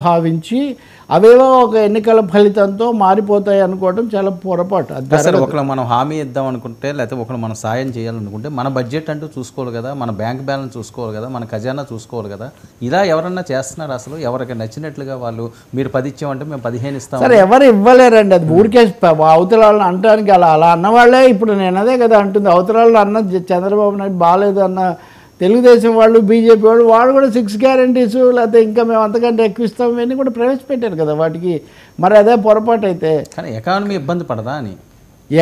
భావించి అవేవో ఒక ఎన్నికల ఫలితంతో మారిపోతాయి అనుకోవడం చాలా పొరపాటు. అసలు ఒకళ్ళు మనం హామీ ఇద్దాం అనుకుంటే లేకపోతే ఒకళ్ళు మనం సాయం చేయాలనుకుంటే మన బడ్జెట్ అంటూ చూసుకోవాలి కదా, మన బ్యాంక్ బ్యాలెన్స్ చూసుకోవాలి కదా, మన ఖజానా చూసుకోవాలి కదా. ఇలా ఎవరన్నా చేస్తున్నారు? అసలు ఎవరికి నచ్చినట్లుగా వాళ్ళు మీరు 10 ఇచ్చామంటే మేము 15 ఇస్తాం. సరే, ఎవరు ఇవ్వలేరండి. అది ఊరికే అవతల వాళ్ళని అనడానికి అలా అన్నవాళ్ళే. ఇప్పుడు నేను అదే కదా అంటుంది, అవతల వాళ్ళని అన్న చంద్రబాబు నాయుడు బాగాలేదు అన్న తెలుగుదేశం వాళ్ళు, బీజేపీ వాళ్ళు కూడా 6 గ్యారంటీస్ లేకపోతే ఇంకా మేము అంతకంటే ఎక్కువ ఇస్తాం ఇవన్నీ కూడా ప్రవేశపెట్టారు కదా వాటికి. మరి అదే పొరపాటు అయితే. కానీ ఎకానమీ ఇబ్బంది పడదా అని.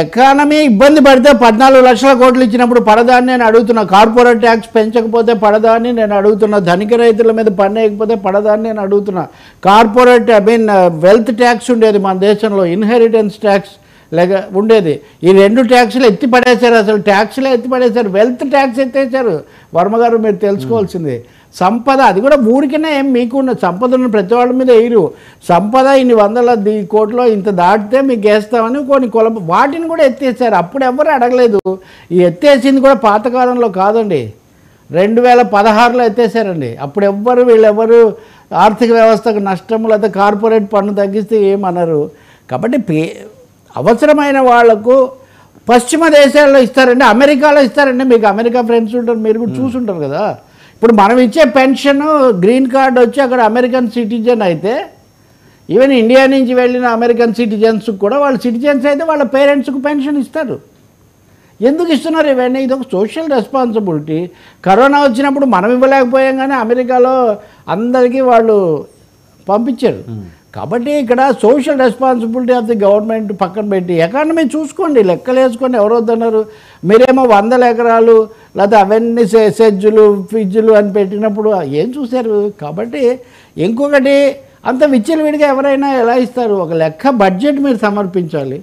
ఎకానమీ ఇబ్బంది పడితే 14 లక్షల కోట్లు ఇచ్చినప్పుడు పడదా అని నేను అడుగుతున్నా. కార్పొరేట్ ట్యాక్స్ పెంచకపోతే పడదా అని నేను అడుగుతున్నా. ధనిక రైతుల మీద పన్ను వేయకపోతే పడదా అని నేను అడుగుతున్నా. కార్పొరేట్ వెల్త్ ట్యాక్స్ ఉండేది మన దేశంలో, ఇన్హెరిటెన్స్ ట్యాక్స్ లేక ఉండేది. ఈ 2 ట్యాక్సులు ఎత్తి పడేశారు. అసలు ట్యాక్సులే ఎత్తి పడేశారు. Wealth tax ఎత్తేసారు. వర్మగారు మీరు తెలుసుకోవాల్సింది. సంపద అది కూడా ఊరికనే ఏం మీకున్న సంపదను ప్రతి వాళ్ళ మీద వేయరు. సంపద ఇన్ని వందల కోట్లో ఇంత దాటితే మీకు వేస్తామని కొన్ని వాటిని కూడా ఎత్తేసారు. అప్పుడు ఎవరు అడగలేదు. ఈ ఎత్తేసింది కూడా పాతకాలంలో కాదండి, 2016లో ఎత్తేసారండి. అప్పుడు వీళ్ళెవ్వరు ఆర్థిక వ్యవస్థకు నష్టము లేదా కార్పొరేట్ పన్ను తగ్గిస్తే ఏమన్నారు. కాబట్టి అవసరమైన వాళ్లకు పశ్చిమ దేశాల్లో ఇస్తారండి, అమెరికాలో ఇస్తారండి. మీకు అమెరికా ఫ్రెండ్స్ ఉంటారు, మీరు కూడా చూసుంటారు కదా. ఇప్పుడు మనం ఇచ్చే పెన్షన్ గ్రీన్ కార్డ్ వచ్చి అక్కడ అమెరికన్ సిటిజన్ అయితే, ఈవెన్ ఇండియా నుంచి వెళ్ళిన అమెరికన్ సిటిజన్స్కి కూడా వాళ్ళ సిటిజన్స్ అయితే వాళ్ళ పేరెంట్స్కు పెన్షన్ ఇస్తారు. ఎందుకు ఇస్తున్నారు ఇవన్నీ? ఇది ఒక సోషల్ రెస్పాన్సిబిలిటీ. కరోనా వచ్చినప్పుడు మనం ఇవ్వలేకపోయాం కానీ అమెరికాలో అందరికీ వాళ్ళు పంపించారు. కాబట్టి ఇక్కడ social responsibility of the government పక్కన పెట్టి ఎకానమీ చూసుకోండి, లెక్కలు వేసుకొని ఎవరు వద్దన్నారు. మీరేమో 100 ఎకరాలు లేకపోతే అవన్నీ సెజ్జులు ఫిజ్జులు అని పెట్టినప్పుడు ఏం చూశారు. కాబట్టి ఇంకొకటి అంత విచ్చలవిడిగా ఎవరైనా ఎలా ఇస్తారు? ఒక లెక్క బడ్జెట్ మీరు సమర్పించాలి.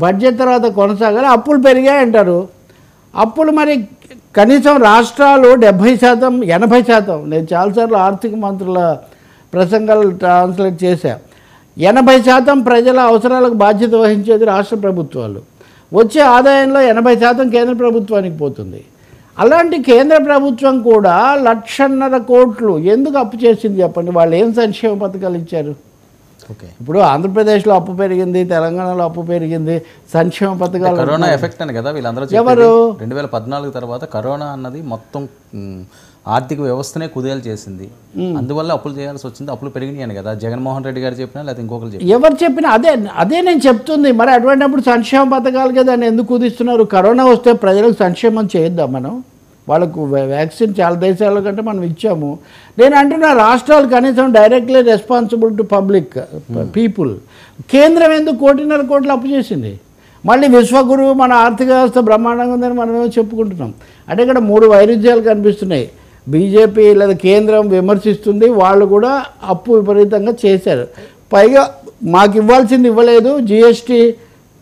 బడ్జెట్ తర్వాత కొనసాగాలి. అప్పులు పెరిగాయి అంటారు. అప్పులు మరి కనీసం రాష్ట్రాలు 70%, 80%, నేను చాలాసార్లు ఆర్థిక మంత్రుల ప్రసంగాలు ట్రాన్స్లేట్ చేశా. 80% ప్రజల అవసరాలకు బాధ్యత వహించేది రాష్ట్ర ప్రభుత్వాలు. వచ్చే ఆదాయంలో 80% కేంద్ర ప్రభుత్వానికి పోతుంది. అలాంటి కేంద్ర ప్రభుత్వం కూడా 1,50,000 కోట్లు ఎందుకు అప్పు చేసింది చెప్పండి? వాళ్ళు ఏం సంక్షేమ పథకాలు ఇచ్చారు? ఓకే, ఇప్పుడు ఆంధ్రప్రదేశ్లో అప్పు పెరిగింది, తెలంగాణలో అప్పు పెరిగింది, సంక్షేమ పథకాలు. కరోనా ఎఫెక్ట్ అని కదా వీళ్ళందరూ ఎవరు 2014 తర్వాత కరోనా అన్నది మొత్తం ఆర్థిక వ్యవస్థనే కుదేలు చేసింది. అందువల్ల అప్పులు చేయాల్సి వచ్చింది. అప్పులు పెరిగినాయి అని కదా జగన్మోహన్ రెడ్డి గారు చెప్పినా లేకపోతే ఇంకొకరు చెప్పినా, ఎవరు చెప్పినా అదే నేను చెప్తుంది. మరి అటువంటిప్పుడు సంక్షేమ పథకాలు కదా అని ఎందుకు కుదిస్తున్నారు? కరోనా వస్తే ప్రజలకు సంక్షేమం చేయొద్దాం మనం? వాళ్ళకు వ్యాక్సిన్ చాలా దేశాల కంటే మనం ఇచ్చాము. నేను అంటున్నా రాష్ట్రాలు కనీసం directly responsible to public people. కేంద్రం ఎందుకు 1,50,000 కోట్లు అప్పు చేసింది? మళ్ళీ విశ్వగురువు మన ఆర్థిక వ్యవస్థ బ్రహ్మాండంగా ఉందని మనమేమో చెప్పుకుంటున్నాం. అంటే ఇక్కడ 3 వైరుధ్యాలు కనిపిస్తున్నాయి. బీజేపీ లేదా కేంద్రం విమర్శిస్తుంది, వాళ్ళు కూడా అప్పు విపరీతంగా చేశారు. పైగా మాకు ఇవ్వాల్సింది ఇవ్వలేదు, జిఎస్టీ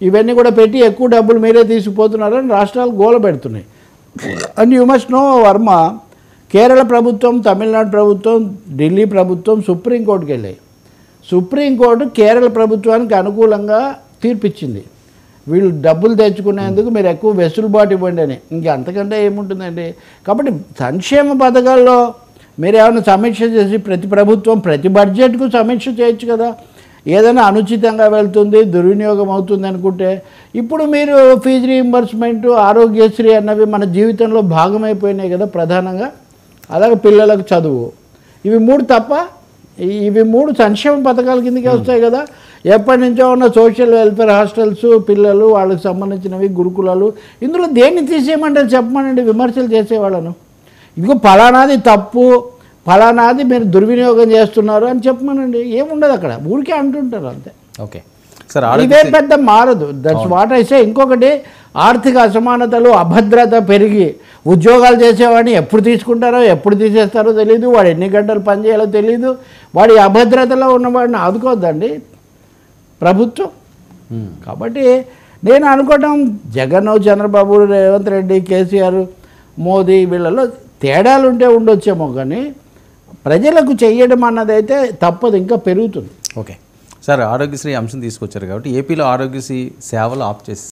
ఇవన్నీ కూడా పెట్టి ఎక్కువ డబ్బులు మీరే తీసుకుపోతున్నారని రాష్ట్రాలు గోల పెడుతున్నాయి. And you must know Varma, Kerala ప్రభుత్వం, తమిళనాడు ప్రభుత్వం, ఢిల్లీ ప్రభుత్వం సుప్రీంకోర్టుకి వెళ్ళాయి. సుప్రీంకోర్టు కేరళ ప్రభుత్వానికి అనుకూలంగా తీర్పిచ్చింది. వీళ్ళు డబ్బులు తెచ్చుకునేందుకు మీరు ఎక్కువ వెసులుబాటు ఇవ్వండి అని. ఇంకా అంతకంటే ఏముంటుందండి? కాబట్టి సంక్షేమ పథకాల్లో మీరు ఏమైనా సమీక్ష చేసి ప్రతి ప్రభుత్వం ప్రతి బడ్జెట్కు సమీక్ష చేయొచ్చు కదా. ఏదైనా అనుచితంగా వెళ్తుంది, దుర్వినియోగం అవుతుంది అనుకుంటే, ఇప్పుడు మీరు ఫీజు రీయింబర్స్మెంట్, ఆరోగ్యశ్రీ అన్నవి మన జీవితంలో భాగమైపోయినాయి కదా ప్రధానంగా. అలాగే పిల్లలకు చదువు, ఇవి 3 తప్ప, ఇవి 3 సంక్షేమ పథకాల కిందకే వస్తాయి కదా. ఎప్పటి నుంచో ఉన్న సోషల్ వెల్ఫేర్ హాస్టల్స్, పిల్లలు వాళ్ళకి సంబంధించినవి, గురుకులాలు, ఇందులో దేన్ని తీసేయమంటారు చెప్పమనండి విమర్శలు చేసేవాళ్ళను. ఇంకో ఫలానాది తప్పు, ఫలానాది మీరు దుర్వినియోగం చేస్తున్నారు అని చెప్పమనండి. ఏముండదు అక్కడ, ఊరికే అంటుంటారు అంతే. ఓకే సార్, ఇదే పెద్ద మారదు. That's what I say. ఇంకొకటి, ఆర్థిక అసమానతలు, అభద్రత పెరిగి ఉద్యోగాలు చేసేవాడిని ఎప్పుడు తీసుకుంటారో ఎప్పుడు తీసేస్తారో తెలియదు, వాడు ఎన్ని గంటలు పనిచేయాలో తెలియదు. వాడి అభద్రతలో ఉన్నవాడిని ఆదుకోవద్దండి ప్రభుత్వం. కాబట్టి నేను అనుకోవటం జగన్, చంద్రబాబు, రేవంత్ రెడ్డి, కేసీఆర్, మోదీ వీళ్ళలో తేడాలు ఉంటే ఉండొచ్చేమో కానీ ప్రజలకు చెయ్యడం అన్నదైతే తప్పదు, ఇంకా పెరుగుతుంది. ఓకే సార్, ఆరోగ్యశ్రీ అంశం తీసుకొచ్చారు కాబట్టి ఏపీలో ఆరోగ్యశ్రీ సేవలు ఆఫ్ చేసి